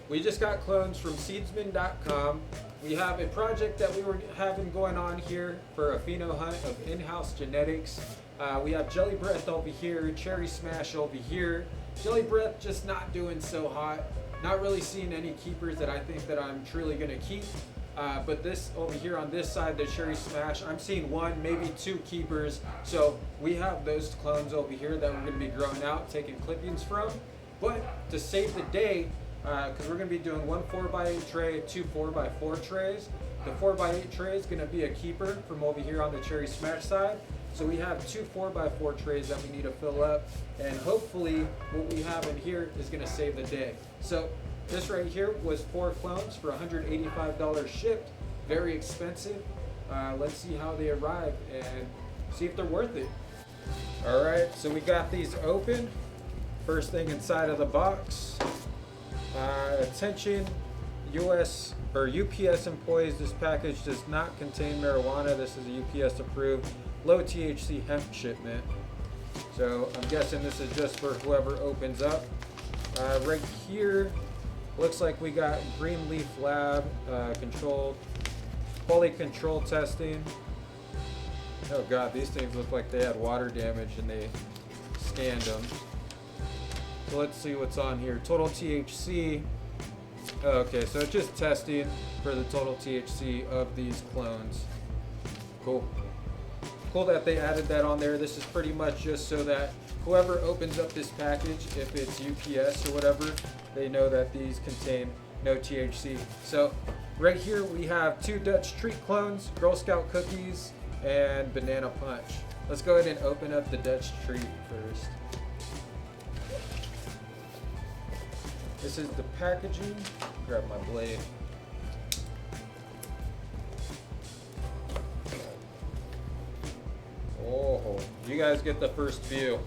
We just got clones from Seedsman.com. We have a project that we were having going on here for a pheno hunt of in-house genetics. We have Jelly Breath over here, Cherry Smash over here. Jelly Breath just not doing so hot. Not really seeing any keepers that I think that I'm truly gonna keep. But this over here on this side, the Cherry Smash, I'm seeing one, maybe two keepers. So we have those clones over here that we're gonna be growing out, taking clippings from. But to save the day, because we're going to be doing one 4x8 tray, two 4x4 trays. The 4x8 tray is going to be a keeper from over here on the Cherry Smash side. So we have two 4x4 trays that we need to fill up, and hopefully what we have in here is going to save the day. So this right here was 4 clones for $185 shipped. Very expensive. Let's see how they arrive and see if they're worth it. All right, so we got these open. First thing inside of the box. Attention US or UPS employees, this package does not contain marijuana. This is a UPS approved low THC hemp shipment. So I'm guessing this is just for whoever opens up. Right here, looks like we got Green Leaf Lab controlled, quality control testing. Oh God, these things look like they had water damage and they scanned them. So let's see what's on here. Total THC. Okay, so it's just testing for the total THC of these clones. Cool. Cool that they added that on there. This is pretty much just so that whoever opens up this package, if it's UPS or whatever, they know that these contain no THC. So right here we have 2 Dutch Treat clones, Girl Scout cookies, and Banana Punch. Let's go ahead and open up the Dutch Treat first. This is the packaging. Grab my blade. Oh, you guys get the first view.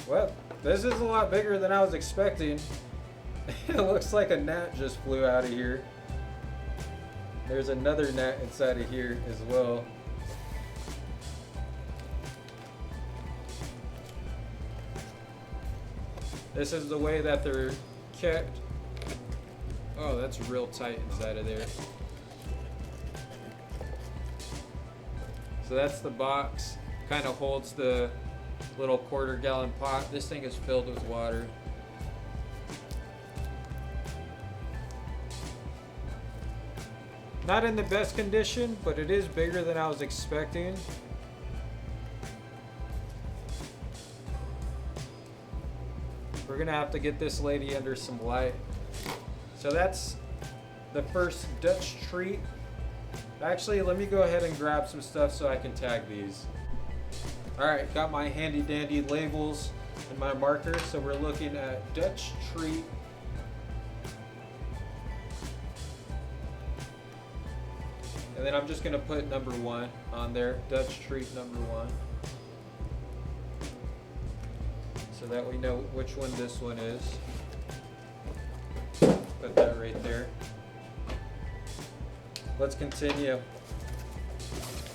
Well, this is a lot bigger than I was expecting. It looks like a gnat just flew out of here. There's another gnat inside of here as well. This is the way that they're kept. Oh, that's real tight inside of there. So that's the box. Kind of holds the little 1/4 gallon pot. This thing is filled with water. Not in the best condition, but it is bigger than I was expecting. We're gonna have to get this lady under some light. So that's the first Dutch Treat. Actually, let me go ahead and grab some stuff so I can tag these. All right, got my handy dandy labels and my markers. So we're looking at Dutch Treat. And then I'm just gonna put number 1 on there, Dutch Treat number 1. So that we know which one this one is. Put that right there. Let's continue.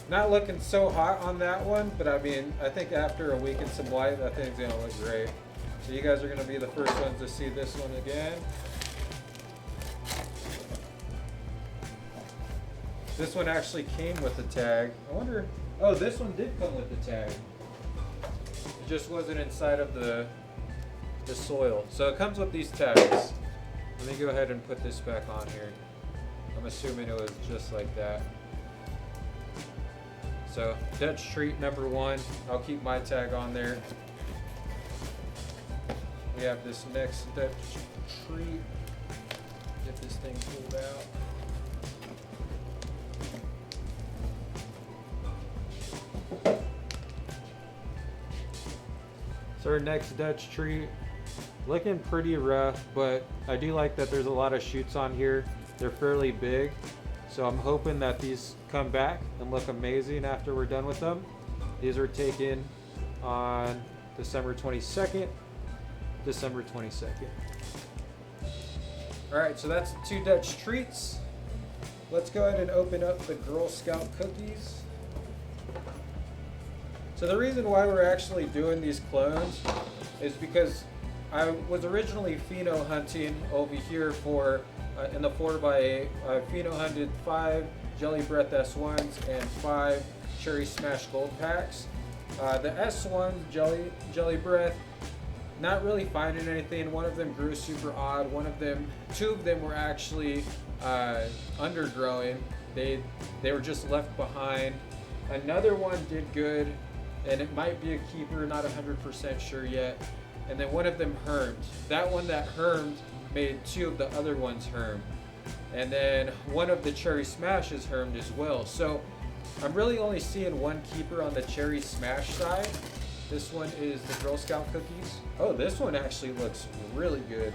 Not looking so hot on that one, but I mean, I think after a week and some light, that thing's gonna look great. So you guys are gonna be the first ones to see this one again. This one actually came with the tag. I wonder, oh, this one did come with the tag. It just wasn't inside of the soil. So it comes with these tags. Let me go ahead and put this back on here. I'm assuming it was just like that. So Dutch Treat number 1. I'll keep my tag on there. We have this next Dutch Treat. Get this thing pulled out. So our next Dutch Treat, looking pretty rough, but I do like that there's a lot of shoots on here. They're fairly big, so I'm hoping that these come back and look amazing after we're done with them. These were taken on December 22nd. December 22nd. All right, so that's the 2 Dutch Treats. Let's go ahead and open up the Girl Scout cookies. So the reason why we're actually doing these clones is because I was originally pheno hunting over here for in the 4x8. Pheno hunted 5 Jelly Breath S1s and 5 Cherry Smash Gold packs. The S1s, Jelly Breath, not really finding anything. One of them grew super odd. Two of them were actually undergrowing. They were just left behind. Another one did good, and it might be a keeper, not 100% sure yet. And then one of them hermed. That one that hermed made 2 of the other ones herm. And then one of the Cherry Smashes hermed as well. So I'm really only seeing one keeper on the Cherry Smash side. This one is the Girl Scout cookies. Oh, this one actually looks really good.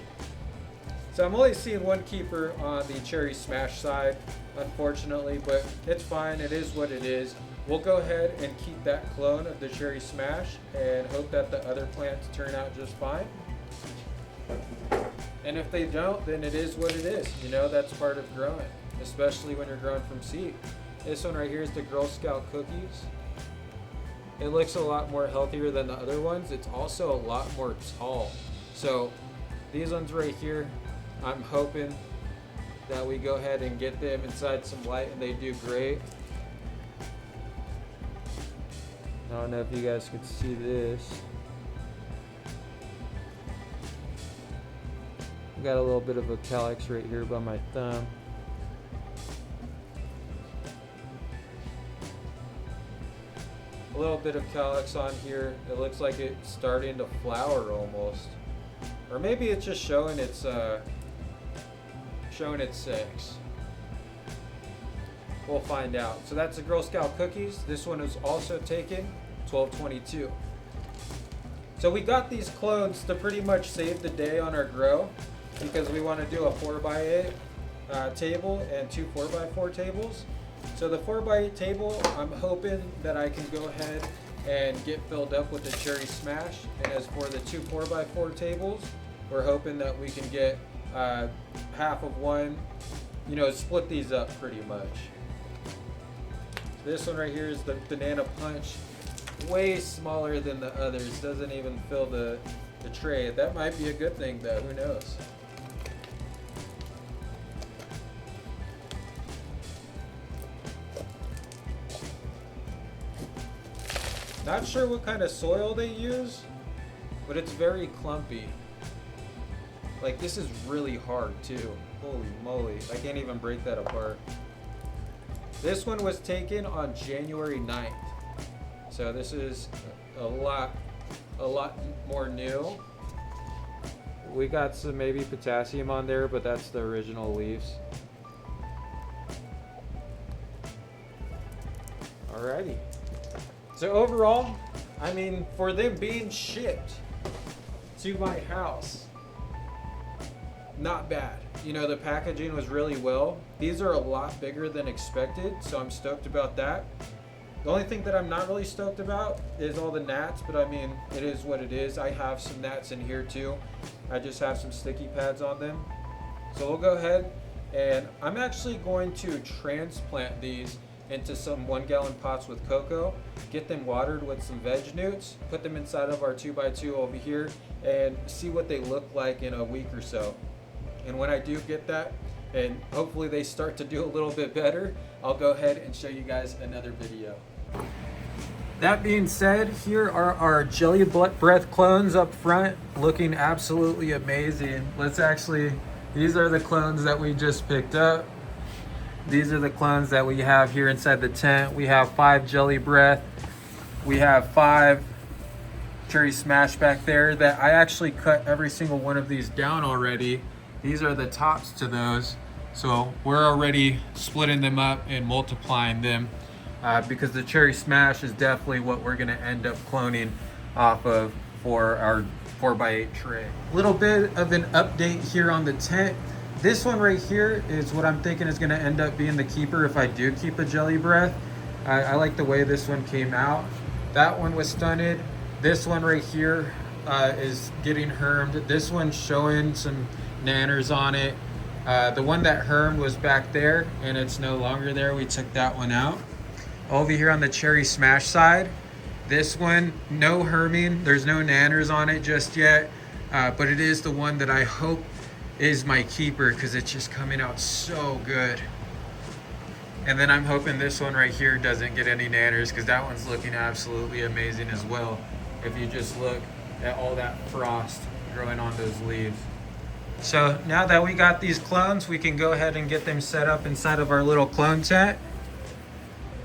So I'm only seeing one keeper on the Cherry Smash side, unfortunately, but it's fine. It is what it is. We'll go ahead and keep that clone of the Cherry Smash and hope that the other plants turn out just fine. And if they don't, then it is what it is. You know, that's part of growing, especially when you're growing from seed. This one right here is the Girl Scout cookies. It looks a lot more healthier than the other ones. It's also a lot more tall. So these ones right here, I'm hoping that we go ahead and get them inside some light and they do great. I don't know if you guys can see this. Got a little bit of a calyx right here by my thumb. A little bit of calyx on here. It looks like it's starting to flower almost. Or maybe it's just showing its sex. We'll find out. So that's the Girl Scout cookies. This one is also taken 12/22. So we got these clones to pretty much save the day on our grow, because we want to do a 4x8 table and 2 4x4 tables. So the 4x8 table, I'm hoping that I can go ahead and get filled up with the Cherry Smash. And as for the 2 4x4 tables, we're hoping that we can get half of one, you know, split these up pretty much. This one right here is the Banana Punch. Way smaller than the others, doesn't even fill the tray. That might be a good thing though, who knows? Not sure what kind of soil they use, but it's very clumpy. Like, this is really hard too. Holy moly, I can't even break that apart. This one was taken on January 9th. So this is a lot more new. We got some maybe potassium on there, but that's the original leaves. Alrighty. So overall, I mean, for them being shipped to my house, not bad. You know, the packaging was really well. These are a lot bigger than expected, so I'm stoked about that. The only thing that I'm not really stoked about is all the gnats, but I mean, it is what it is. I have some gnats in here too. I just have some sticky pads on them. So we'll go ahead, and I'm actually going to transplant these into some 1-gallon pots with cocoa, get them watered with some veg newts, put them inside of our 2x2 over here, and see what they look like in a week or so. And when I do get that, and hopefully they start to do a little bit better, I'll go ahead and show you guys another video. That being said, here are our Jelly Breath clones up front, looking absolutely amazing. These are the clones that we just picked up. These are the clones that we have here inside the tent. We have 5 Jelly Breath. We have 5 Cherry Smash back there that I actually cut every single one of these down already. These are the tops to those. So we're already splitting them up and multiplying them because the Cherry Smash is definitely what we're gonna end up cloning off of for our 4x8 tray. A little bit of an update here on the tent. This one right here is what I'm thinking is gonna end up being the keeper if I do keep a Jelly Breath. I like the way this one came out. That one was stunted. This one right here is getting hermed. This one's showing some nanners on it. The one that hermed was back there and it's no longer there. We took that one out. Over here on the Cherry Smash side, This one, no herming. There's no nanners on it just yet, but it is the one that I hope is my keeper because it's just coming out so good. And then I'm hoping this one right here doesn't get any nanners because that one's looking absolutely amazing as well. If you just look at all that frost growing on those leaves. So now that we got these clones, we can go ahead and get them set up inside of our little clone tent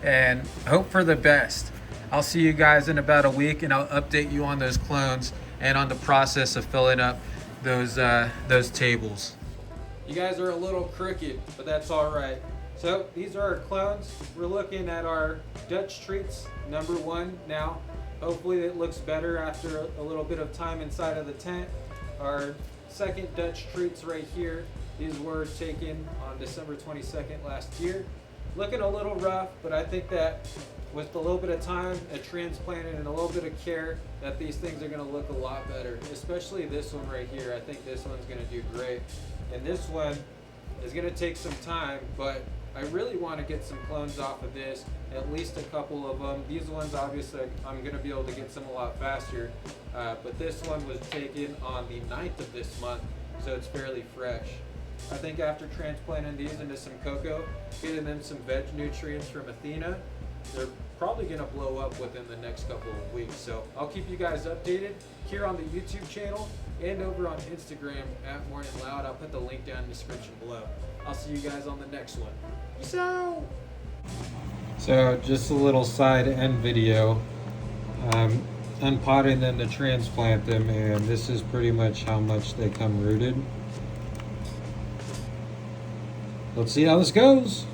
and hope for the best. I'll see you guys in about a week and I'll update you on those clones and on the process of filling up those tables. You guys are a little crooked, but that's all right. So these are our clones. We're looking at our Dutch treats #1 now. Hopefully it looks better after a little bit of time inside of the tent. Our second Dutch treats right here. These were taken on December 22nd last year. Looking a little rough, but I think that with a little bit of time, a transplant, and a little bit of care, that these things are gonna look a lot better. Especially this one right here. I think this one's gonna do great. And this one is gonna take some time, but I really want to get some clones off of this, at least a couple of them. These ones, obviously, I'm going to be able to get some a lot faster, but this one was taken on the 9th of this month, so it's fairly fresh. I think after transplanting these into some cocoa, getting them some veg nutrients from Athena, they're probably going to blow up within the next couple of weeks. So I'll keep you guys updated here on the YouTube channel and over on Instagram at Morning Loud. I'll put the link down in the description below. I'll see you guys on the next one. Peace out. So just a little side end video. Unpotting them to transplant them, and this is pretty much how much they come rooted. Let's see how this goes.